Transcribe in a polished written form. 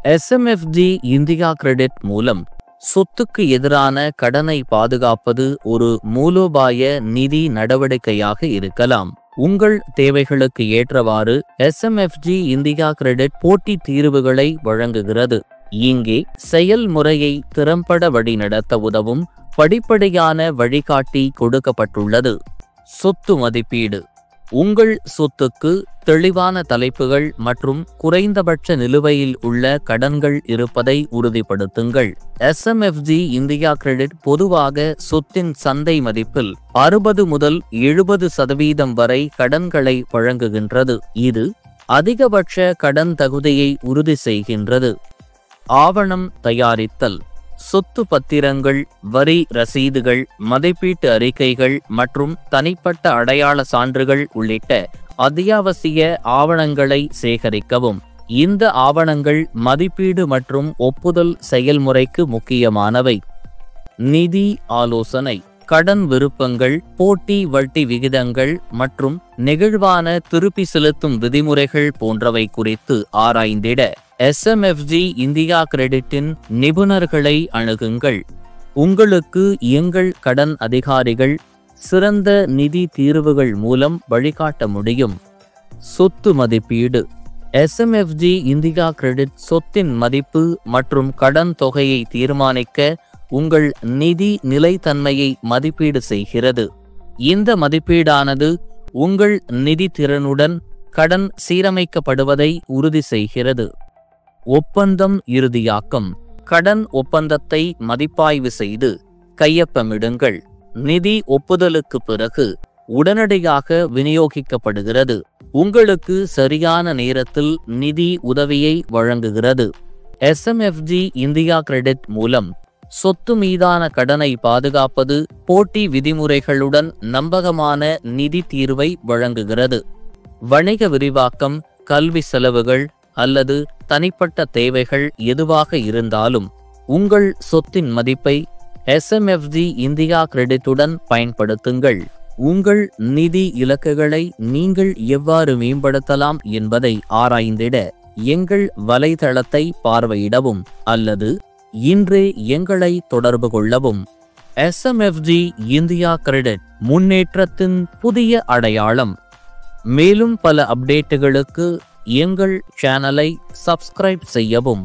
SMFG India credit மூலம் சொத்துக்கு எதிரான கடனை பாதுகாப்பது ஒரு மூலோபாய நிதி நடவடிக்கையாக இருக்கலாம். உங்கள் தேவைகளுக்கு ஏற்றவாறு SMFG இந்தியா கிரெடிட் போட்டி தீர்வுகளை வழங்குகிறது. இங்கே செயல்முறையை திறம்பட வழிநடத்த உதவும் படிப்படியான வழிகாட்டி கொடுக்கப்பட்டுள்ளது. சொத்து மதிப்பீடு. உங்கள் சொத்துக்கு தெளிவான தலைப்புகள் மற்றும் குறைந்தபட்ச நிலுவையில் உள்ள கடன்கள் இருப்பதை உறுதிப்படுத்துங்கள். SMFG இந்தியா கிரெடிட் பொதுவாக சொத்தின் சந்தை மதிப்பில் 60 முதல் 70% வரை கடன்களை வழங்குகின்றது. இது அதிகபட்ச கடன் தகுதியை உறுதி செய்கின்றது. ஆவணம் தயாரித்தல். சொத்து பத்திரங்கள், வரி ரசீதுகள், மதிப்பீட்டு அறிக்கைகள் மற்றும் தனிப்பட்ட அடையாள சான்றுகள் உள்ளிட்ட அத்தியாவசிய ஆவணங்களை சேகரிக்கவும். இந்த ஆவணங்கள் மதிப்பீடு மற்றும் ஒப்புதல் செயல்முறைக்கு முக்கியமானவை. நிதி ஆலோசனை. கடன் விருப்பங்கள், போட்டி வட்டி விகிதங்கள் மற்றும் நெகிழ்வான திருப்பி செலுத்தும் விதிமுறைகள் போன்றவை குறித்து ஆராய்ந்திட SMFG இந்தியா கிரெடிட்டின் நிபுணர்களை அணுகுங்கள். உங்களுக்கு எங்கள் கடன் அதிகாரிகள் சிறந்த நிதி தீர்வுகள் மூலம் வழிகாட்ட முடியும். சொத்து மதிப்பீடு. SMFG இந்தியா கிரெடிட் சொத்தின் மதிப்பு மற்றும் கடன் தொகையை தீர்மானிக்க உங்கள் நிதி நிலைத்தன்மையை மதிப்பீடு செய்கிறது. இந்த மதிப்பீடானது உங்கள் நிதி திறனுடன் கடன் சீரமைக்கப்படுவதை உறுதி செய்கிறது. ஒப்பந்தம் இறுதியாக்கம். கடன் ஒப்பந்தத்தை மதிப்பாய்வு செய்து கையொப்பமிடுங்கள். நிதி ஒப்புதலுக்கு பிறகு உடனடியாக விநியோகிக்கப்படுகிறது. உங்களுக்கு சரியான நேரத்தில் நிதி உதவியை வழங்குகிறது. SMFG இந்தியா கிரெடிட் மூலம் சொத்து மீதான கடனை பாதுகாப்பது போட்டி விதிமுறைகளுடன் நம்பகமான நிதி தீர்வை வழங்குகிறது. வணிக விரிவாக்கம், கல்வி செலவுகள் அல்லது தனிப்பட்ட தேவைகள் எதுவாக இருந்தாலும் உங்கள் சொத்தின் மதிப்பை SMFG இந்தியா கிரெடிட்டுடன் பயன்படுத்துங்கள். உங்கள் நிதி இலக்குகளை நீங்கள் எவ்வாறு மேம்படுத்தலாம் என்பதை ஆராய்ந்திட எங்கள் வலைதளத்தை பார்வையிடவும் அல்லது இன்றே எங்களை தொடர்பு கொள்ளவும். SMFG இந்தியா கிரெடிட் முன்னேற்றத்தின் புதிய அடையாளம். மேலும் பல அப்டேட்டுகளுக்கு எங்கள் சேனலை சப்ஸ்கிரைப் செய்யவும்.